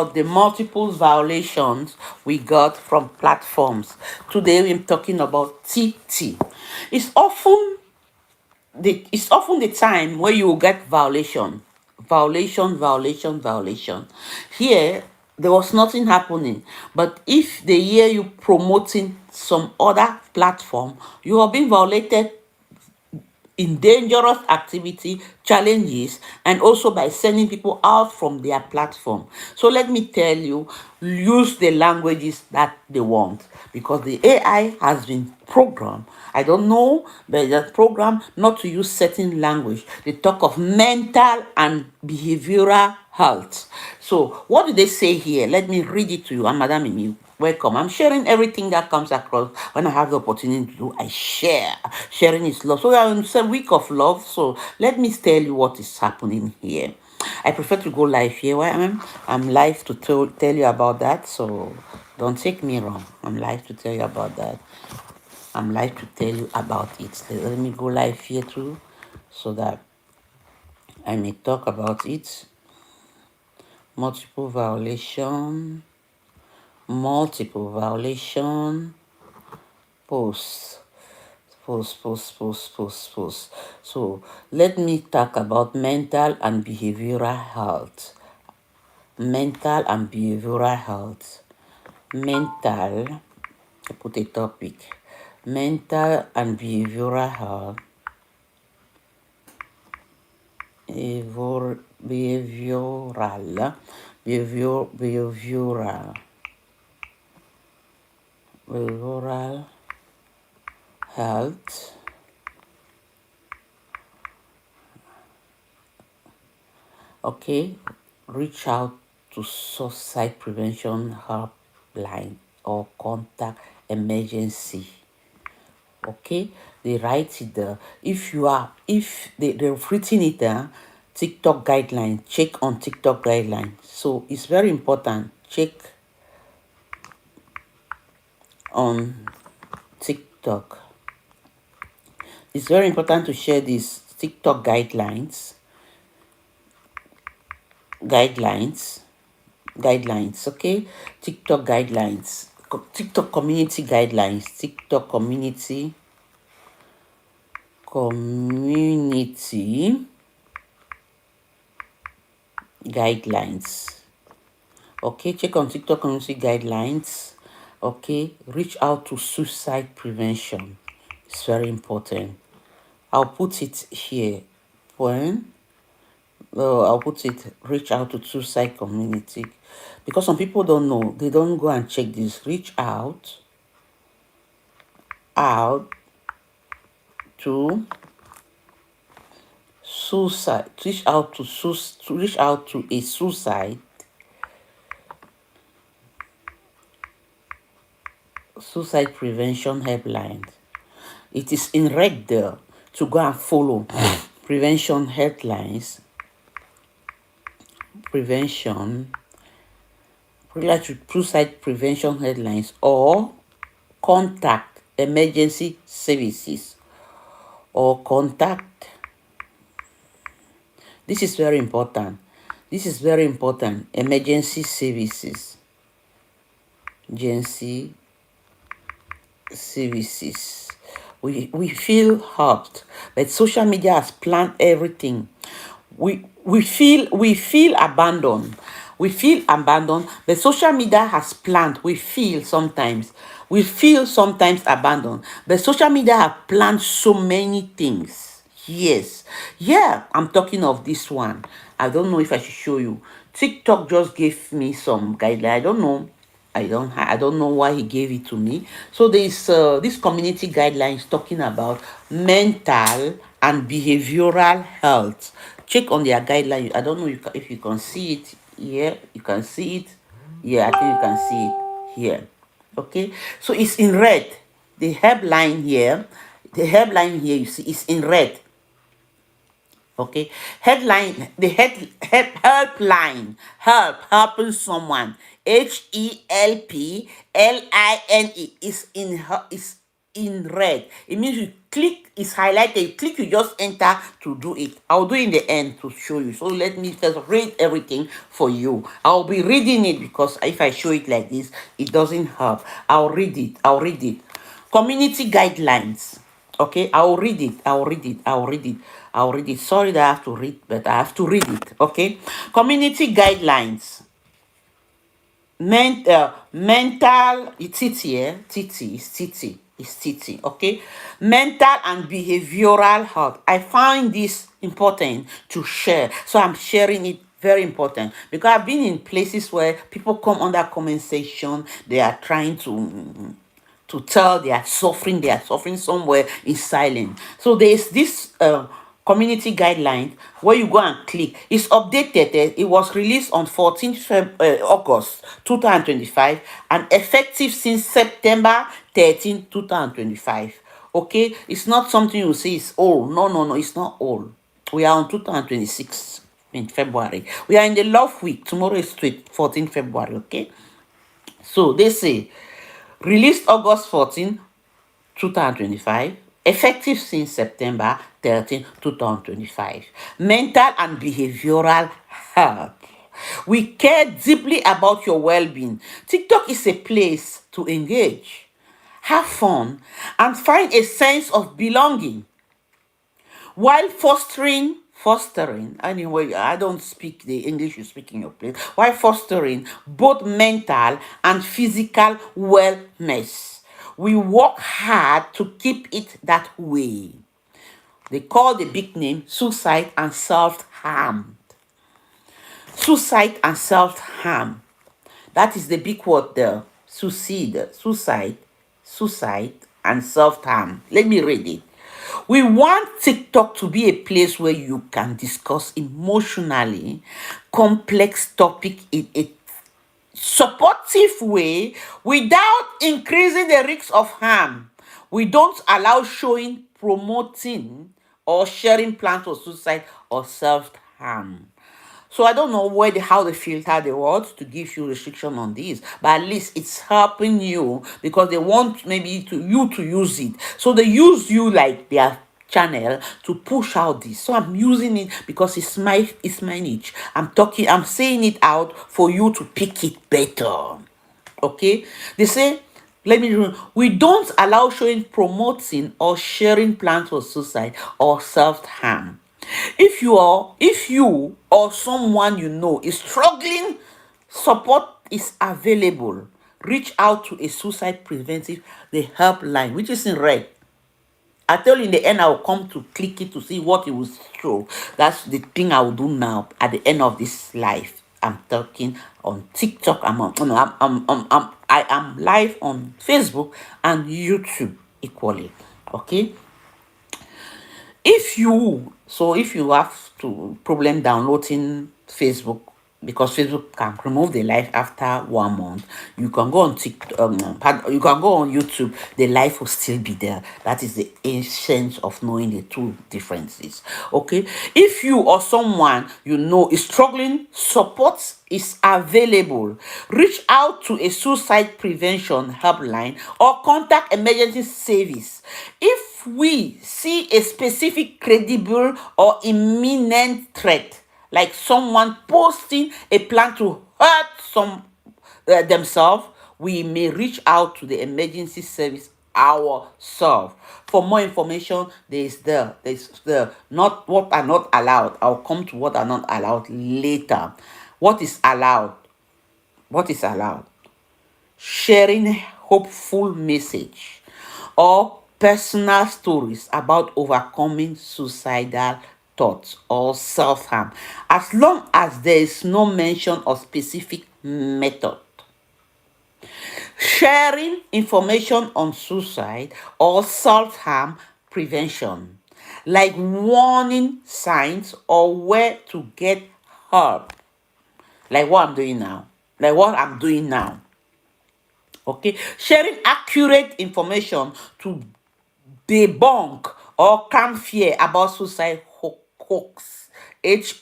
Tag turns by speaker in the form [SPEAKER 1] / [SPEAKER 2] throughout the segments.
[SPEAKER 1] the multiple violations we got from platforms. Today we're talking about TT. It's often it's often the time where you will get violation. Here, there was nothing happening, but if they hear you promoting some other platform, you are being violated in dangerous activity, challenges, and also by sending people out from their platform. So let me tell you, use the languages that they want, because the AI has been programmed. I don't know, but they're programmed not to use certain language. They talk of mental and behavioral health. So what do they say here? Let me read it to you. I'm Madam Mimi. Welcome. I'm sharing everything that comes across when I have the opportunity to do. I share. Sharing is love. So we are in a week of love. So let me tell you what is happening here. I prefer to go live here where I'm live to tell you about that. So don't take me wrong. I'm live to tell you about that. I'm live to tell you about it. Let me go live here too, so that I may talk about it. Multiple violation. Post. So let me talk about mental and behavioral health. Mental and behavioral health. Mental, I put a topic. Mental and behavioral health. Behavioral. Behavioral health. Okay, reach out to suicide prevention helpline or contact emergency. Okay, they write it there. If they've written it there, TikTok guideline, check on TikTok guideline. So it's very important. Check on TikTok. It's very important to share these TikTok guidelines. Okay, TikTok guidelines, TikTok community guidelines, TikTok community guidelines. Okay, check on TikTok community guidelines. Okay, reach out to suicide prevention. It's very important. I'll put it here. I'll put it, reach out to suicide community, because some people don't know. They don't go and check this. Reach out to suicide. Reach out to a suicide prevention helpline. It is in red there to go and follow prevention headlines. Suicide prevention headlines, or contact emergency services, or contact. This is very important. Emergency services. We feel hurt, but social media has planned everything. We feel abandoned. But social media has planned. We feel sometimes abandoned, but social media have planned so many things. Yes, yeah, I'm talking of this one. I don't know if I should show you. TikTok just gave me some guideline. I don't know why he gave it to me. So there's this community guidelines talking about mental and behavioral health. Check on their guideline. I don't know if you can see it here. You can see it. Yeah, I think you can see it here. Okay, so it's in red. The headline here, you see, is in red. Okay, headline, the helpline, helping someone, HELPLINE is in red. It means you click, it's highlighted. You click, you just enter to do it. I'll do it in the end to show you. So let me first read everything for you. I'll be reading it because if I show it like this, it doesn't help. I'll read it. I'll read it. Community guidelines. Okay, I'll read it. I'll read it. I'll read it. I'll read it. Sorry that I have to read, but I have to read it. Okay, community guidelines. Mental, it's here, okay? Mental and behavioral health. I find this important to share, so I'm sharing it. Very important, because I've been in places where people come under comment section, they are trying to tell they are suffering somewhere in silence. So there's this community guideline where you go and click. It's updated. It was released on 14th August 2025 and effective since September 13, 2025. Okay, it's not something you say is old. No, it's not old. We are on 2026 in February. We are in the love week. Tomorrow is 14 February. Okay, so they say released August 14, 2025, effective since September 13, 2025. Mental and behavioral health. We care deeply about your well-being. TikTok is a place to engage, have fun, and find a sense of belonging while fostering, anyway, I don't speak the English you speak in your place, while fostering both mental and physical wellness. We work hard to keep it that way. They call the big name suicide and self-harm. Suicide and self-harm. That is the big word there. Suicide, and self-harm. Let me read it. We want TikTok to be a place where you can discuss emotionally complex topic in a supportive way without increasing the risk of harm. We don't allow showing, promoting, or sharing plans for suicide or self-harm. So I don't know how they filter the words to give you restriction on this, but at least it's helping you because they want maybe you to use it. So they use you like their channel to push out this. So I'm using it because it's my niche. I'm saying it out for you to pick it better. Okay? They say, we don't allow showing, promoting, or sharing plans for suicide or self-harm. If you or someone you know is struggling, support is available. Reach out to a suicide preventive, the helpline, which is in red. I tell you in the end, I will come to click it to see what it will show. That's the thing I will do now at the end of this live. I'm talking on TikTok. I am live on Facebook and YouTube equally. Okay. If you have to problem downloading Facebook because Facebook can remove the live after 1 month, you can go on TikTok, you can go on YouTube, the live will still be there. That is the essence of knowing the two differences. Okay, if you or someone you know is struggling, support is available. Reach out to a suicide prevention helpline or contact emergency service. If we see a specific credible or imminent threat, like someone posting a plan to hurt themselves, we may reach out to the emergency service ourselves. For more information, there's not what are not allowed. I'll come to what are not allowed later. What is allowed? Sharing hopeful message or personal stories about overcoming suicidal thoughts or self-harm, as long as there is no mention of specific method. Sharing information on suicide or self-harm prevention, like warning signs or where to get help, like what I'm doing now. Okay, sharing accurate information to debunk or calm fear about suicide hoax. HOAXE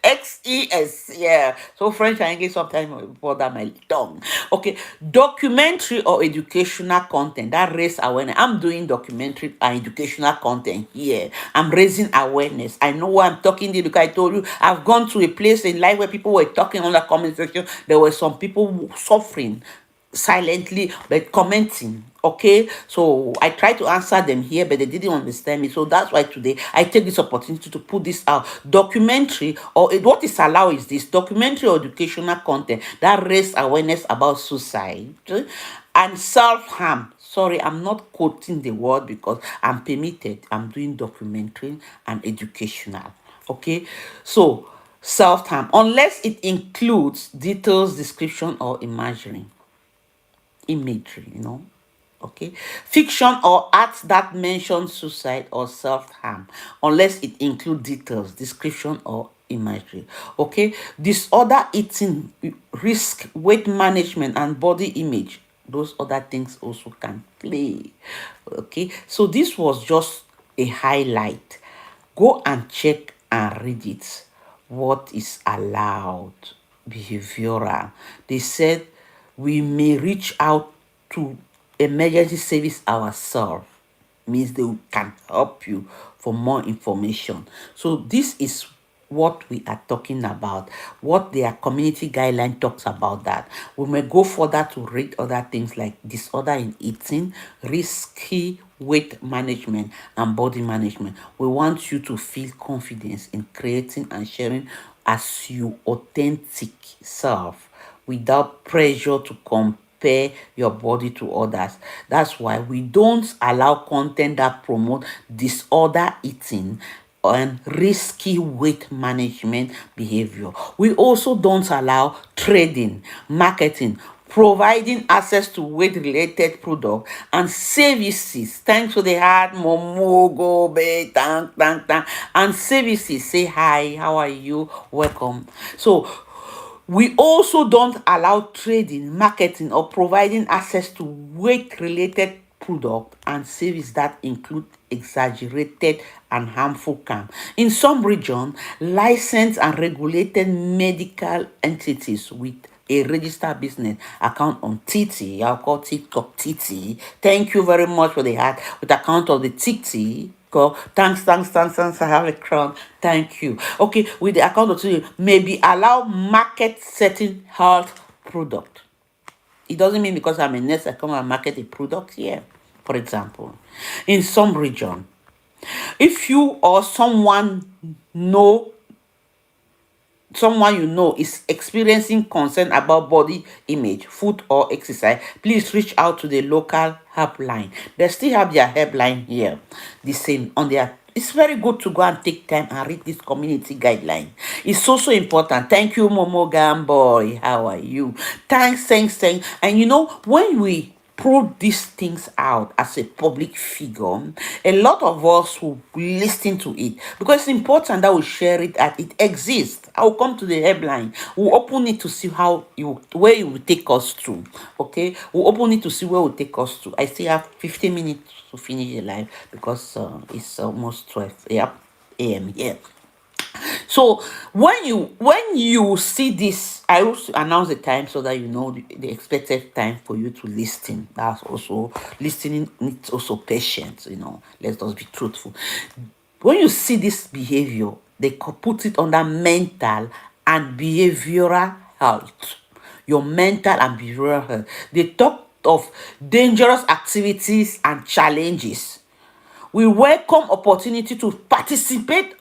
[SPEAKER 1] XES, yeah. So French and English sometimes bother my tongue. Okay, documentary or educational content that raise awareness. I'm doing documentary and educational content here. I'm raising awareness. I know why I'm talking this because I told you I've gone to a place in life where people were talking on the comment section. There were some people suffering silently but commenting. Okay, so I tried to answer them here, but they didn't understand me. So that's why today I take this opportunity to put this out. Documentary or what is allowed is this documentary or educational content that raise awareness about suicide and self-harm. Sorry, I'm not quoting the word because I'm permitted. I'm doing documentary and educational. Okay, so self-harm, unless it includes details, description, or imagery. Okay, fiction or art that mentions suicide or self-harm, unless it includes details, description, or imagery. Okay, disorder eating, risk, weight management, and body image, those other things also can play. Okay, so this was just a highlight. Go and check and read it. What is allowed? Behavioral. They said we may reach out to emergency service ourselves. Means they can help you for more information. So this is what we are talking about, what their community guideline talks about. That we may go further to read other things like disorder in eating, risky weight management, and body management. We want you to feel confidence in creating and sharing as your authentic self without pressure to compare your body to others. That's why we don't allow content that promote disorder eating and risky weight management behavior. We also don't allow trading, marketing, providing access to weight-related products and services. Thanks to the hard momo go be thank and services. Say hi, how are you? Welcome. So we also don't allow trading, marketing, or providing access to weight-related product and service that include exaggerated and harmful claims. In some regions, licensed and regulated medical entities with a registered business account on TT, I'll call TikTok TT. Thank you very much for the heart with account of the TT. Go. Thanks. I have a crown. Thank you. Okay, with the account of TT, maybe allow market setting health product. It doesn't mean because I'm a nurse, I come and market a product here. For example, in some region, if you or someone you know is experiencing concern about body image, food, or exercise, please reach out to the local helpline. They still have their helpline here, the same on their. It's very good to go and take time and read this community guideline. It's also important. Thank you, Momo Gamboy. How are you? Thanks. And when we put these things out as a public figure, a lot of us will listen to it because it's important that we share it as it exists. I will come to the headline. We'll open it to see where it will take us to. Okay, we'll open it to see where it will take us to. I still have 15 minutes to finish the live because it's almost 12 a.m. here. So when you see this, I also announce the time so that you know the expected time for you to listen. That's also listening needs also patience. Let's just be truthful. When you see this behavior, they could put it under mental and behavioral health. Your mental and behavioral health. They talk of dangerous activities and challenges. We welcome opportunity to participate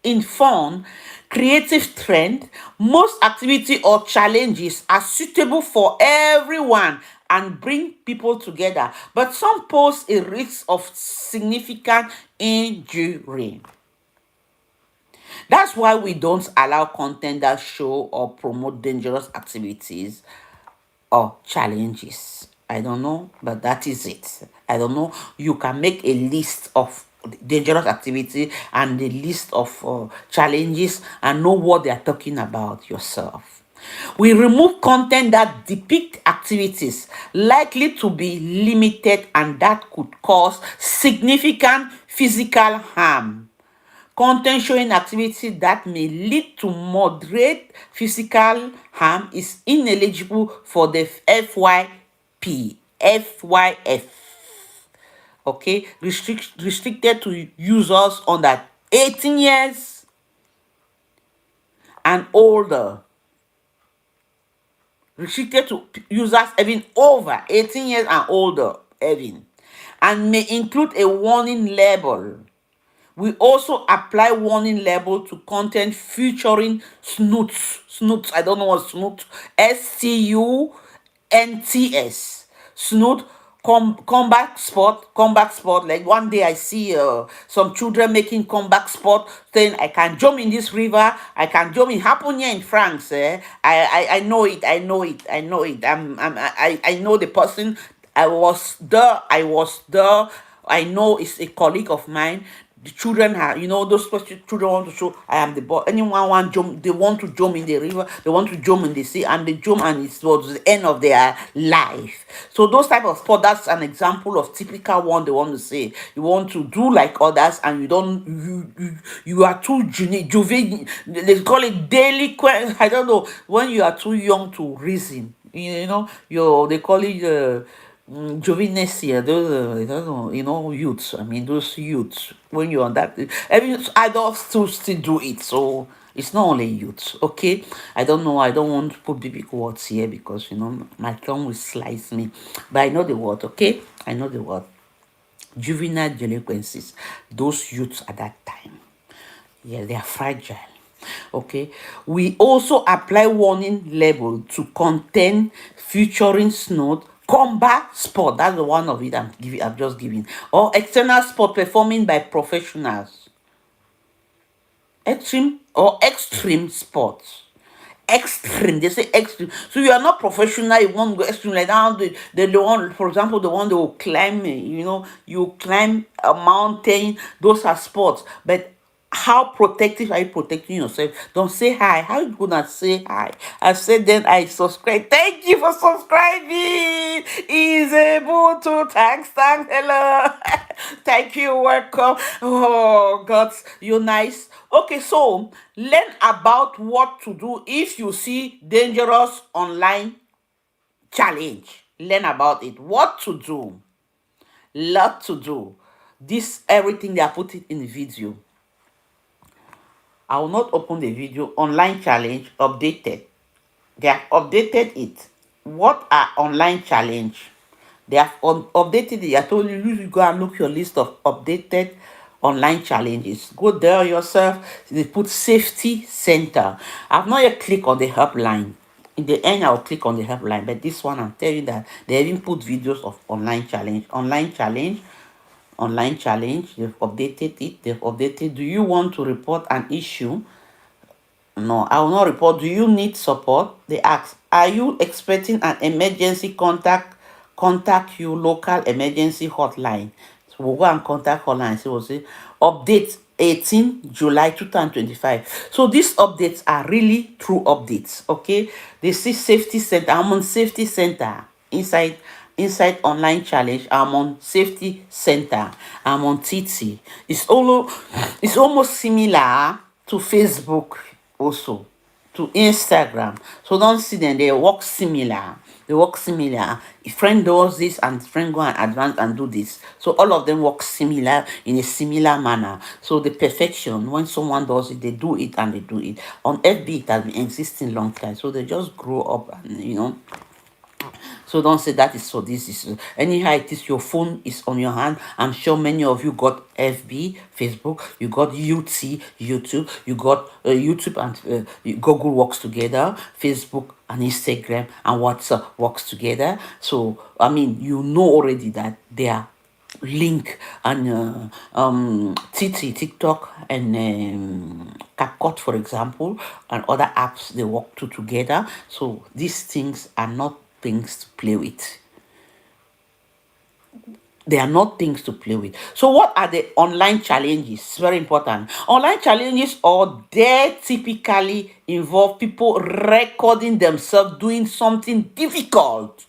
[SPEAKER 1] in fun, creative trend. Most activity or challenges are suitable for everyone and bring people together, but some pose a risk of significant injury. That's why we don't allow content that show or promote dangerous activities or challenges. I don't know, but that is it. I don't know. You can make a list of dangerous activity and the list of challenges and know what they are talking about yourself. We remove content that depict activities likely to be limited and that could cause significant physical harm. Content showing activity that may lead to moderate physical harm is ineligible for the FYF. Okay, restricted to users under 18 years and older. Restricted to users having over 18 years and older, having, and may include a warning label. We also apply warning label to content featuring snoots. I don't know what snoot. STUNTS. Snoot. Comeback sport. Like one day I see some children making comeback sport, saying I can jump in this river, I can jump in. Happen here in France. I know it. I know it. I know it. I know the person. I was there. I know it's a colleague of mine. The children are, those children want to show I am the boy. Anyone want jump, they want to jump in the river, they want to jump in the sea, and they jump, and it was the end of their life. So those type of sport, that's an example of typical one they want to say. You want to do like others, and you don't, you are too juvenile. They call it delinquent. I don't know, when you are too young to reason. They call it Jovinesia, those, I don't know, youths. I mean, those youths, when you're on that, I mean, adults still do it. So it's not only youths, okay? I don't know. I don't want to put big words here because, my tongue will slice me. But I know the word, okay? I know the word. Juvenile delinquencies, those youths at that time. Yeah, they are fragile. Okay, we also apply warning label to content featuring snort, combat sport. That's the one of it I'm just giving, or external sport performing by professionals. Extreme sports. Extreme, they say extreme. So you are not professional, you want to go extreme like that. The one, for example, the one that will climb, you climb a mountain, those are sports. But how protective are you protecting yourself? Don't say hi. How you gonna say hi? I said then I subscribe. Thank you for subscribing. Is able to thanks, hello. Thank you, welcome. Oh God, you're nice. Okay, so learn about what to do if you see dangerous online challenge. Learn about it. What to do. Lot to do. This everything they are putting in the video. I will not open the video. Online challenge updated. They have updated it. What are online challenge? They have updated it. I told you, you go and look your list of updated online challenges. Go there yourself. They put safety center. I've not yet clicked on the helpline. In the end, I'll click on the helpline. But this one, I'm telling you that they even put videos of online challenge. Online challenge, they've updated it. They've updated. Do you want to report an issue? No, I will not report. Do you need support? They ask. Are you expecting an emergency contact? Contact your local emergency hotline. So we'll go and contact hotline. So we'll say update 18 July 2025. So these updates are really true updates. Okay, they see safety center. I'm on safety center inside online challenge. I'm on safety center. I'm on TT. It's almost similar to Facebook, also to Instagram. So don't see them, they work similar. If friend does this and friend go and advance and do this, so all of them work similar in a similar manner. So the perfection, when someone does it, they do it. And they do it on FB. It has been existing long time, so they just grow up and so don't say that is so. This is anyhow. It is your phone is on your hand. I'm sure many of you got FB, Facebook. You got YouTube. You got YouTube and Google works together. Facebook and Instagram and WhatsApp works together. So I mean, you know already that they are link and TikTok and CapCut, for example, and other apps they work together. So these things are not things to play with. They are not things to play with. So what are the online challenges? Very important. Online challenges or they typically involve people recording themselves doing something difficult,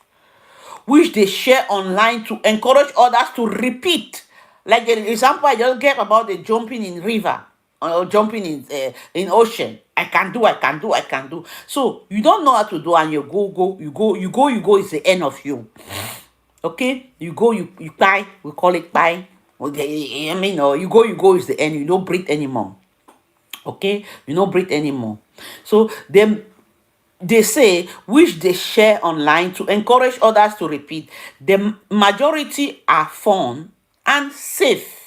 [SPEAKER 1] which they share online to encourage others to repeat. Like the example I just gave about the jumping in river or jumping in ocean. I can do, I can do, I can do. So you don't know how to do, and you go is the end of you. Okay, you go, you buy, we call it buy. Okay, I mean, or you go is the end. You don't breathe anymore. Okay, you don't breathe anymore. So then they say, which they share online to encourage others to repeat. The majority are fun and safe,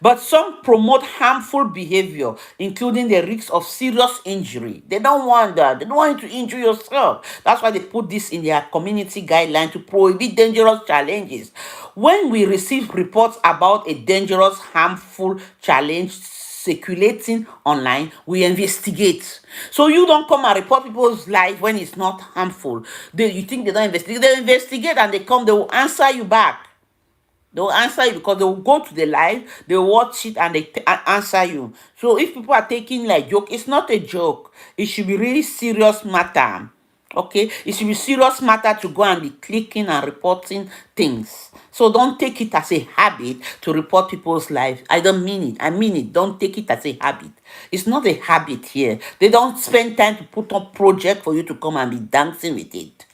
[SPEAKER 1] but some promote harmful behavior, including the risk of serious injury. They don't want that. They don't want you to injure yourself. That's why they put this in their community guideline to prohibit dangerous challenges. When we receive reports about a dangerous, harmful challenge circulating online, we investigate. So you don't come and report people's life when it's not harmful. You think they don't investigate? They investigate and they come, they will answer you back. They will answer you because they will go to the live, they will watch it, and they answer you. So if people are taking like joke, it's not a joke. It should be really serious matter. Okay, it should be serious matter to go and be clicking and reporting things. So don't take it as a habit to report people's life. I don't mean it. I mean it. Don't take it as a habit. It's not a habit here. They don't spend time to put up project for you to come and be dancing with it.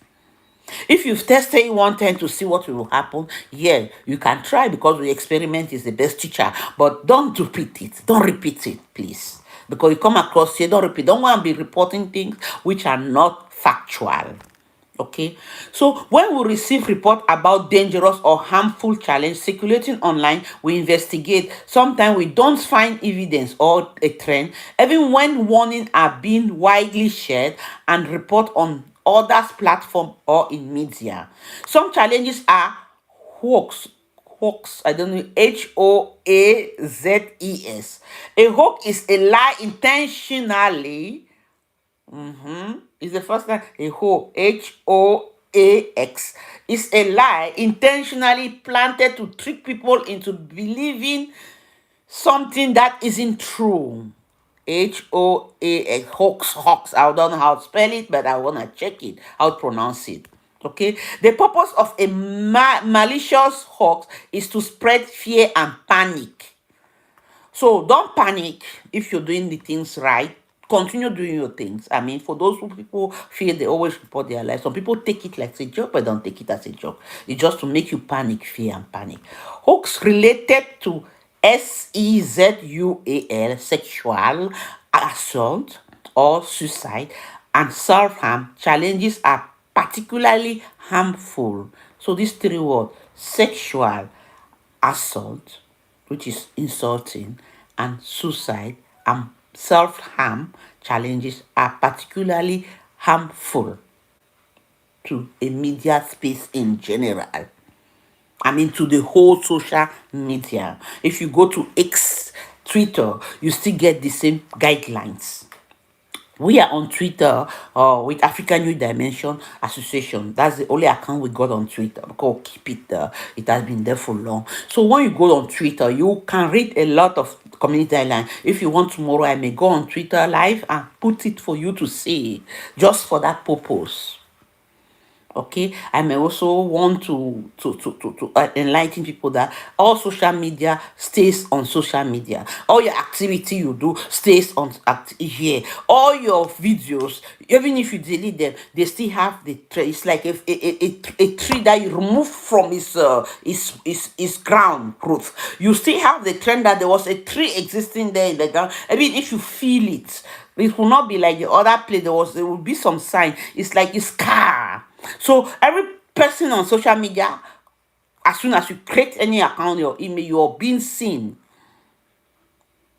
[SPEAKER 1] If you've tested it one time to see what will happen, yeah, you can try, because the experiment is the best teacher. But don't repeat it. Don't repeat it, please. Because you come across here, don't repeat. Don't want to be reporting things which are not factual. Okay, so when we receive report about dangerous or harmful challenge circulating online, we investigate. Sometimes we don't find evidence or a trend, even when warnings are being widely shared and report on others' platform or in media. Some challenges are hoax. Hoax, I don't know, Hoazes. A hoax is a lie intentionally. It's the first time. A Hoax is a lie intentionally planted to trick people into believing something that isn't true. Hoax, hoax. I don't know how to spell it, but I want to check it, how to pronounce it. Okay, the purpose of a malicious hoax is to spread fear and panic. So don't panic if you're doing the things right. Continue doing your things. I mean, for those who people feel they always report their life, some people take it like a joke, but don't take it as a joke. It's just to make you panic, fear, and panic. Hoax related to SEXUAL, sexual assault or suicide, and self-harm challenges are particularly harmful. So these three words: sexual assault, which is insulting, and suicide and self-harm challenges are particularly harmful to a media space in general. I mean, to the whole social media. If you go to X, Twitter, you still get the same guidelines. We are on Twitter with African New Dimension Association. That's the only account we got on Twitter. Because keep it there. It has been there for long. So when you go on Twitter, you can read a lot of community guidelines. If you want tomorrow, I may go on Twitter live and put it for you to see, just for that purpose. Okay, I may also want to enlighten people that all social media stays on social media. All your activity you do stays on here. All your videos, even if you delete them, they still have the tree. It's like a tree that you remove from its ground roots. You still have the trend that there was a tree existing there in the ground. I mean, if you feel it, it will not be like the other place. There will be some sign. It's like a scar. So every person on social media, as soon as you create any account, your email, you're being seen.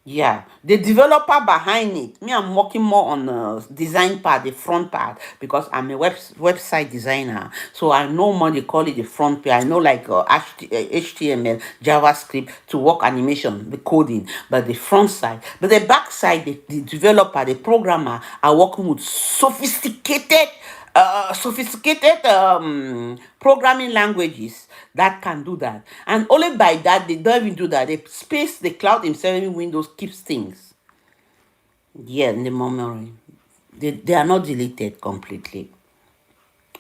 [SPEAKER 1] Yeah, the developer behind it. Me, I'm working more on the design part, the front part, because I'm a website designer. So I know more. They call it the front part. I know like HTML, JavaScript to work animation, the coding, but the front side. But the back side, the developer, the programmer are working with sophisticated programming languages that can do that. And only by that, they don't even do that. They space the cloud himself in Windows keeps things. Yeah, in the memory. They are not deleted completely.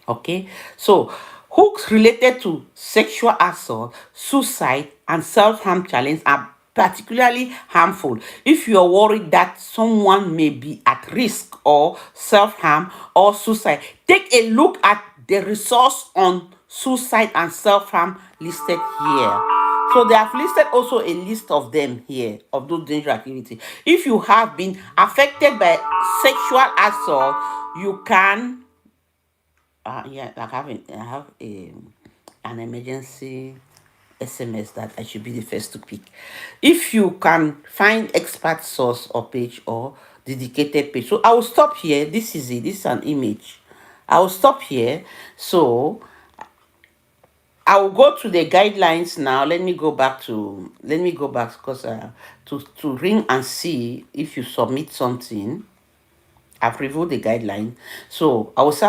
[SPEAKER 1] Okay, so hooks related to sexual assault, suicide, and self-harm challenge are particularly harmful. If you're worried that someone may be at risk or self-harm or suicide, take a look at the resource on suicide and self-harm listed here. So they have listed also a list of them here, of those dangerous activities. If you have been affected by sexual assault, you can yeah, I have an emergency SMS that I should be the first to pick. If you can find expert source or page or dedicated page. So I will stop here. This is it. This is an image. I will stop here. So I will go to the guidelines now. Let me go back because to ring and see if you submit something. I've reviewed the guideline. So I will say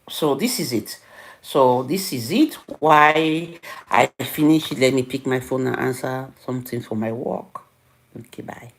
[SPEAKER 1] so this is it. So this is it. Why I finish it. Let me pick my phone and answer something for my work. Okay, bye.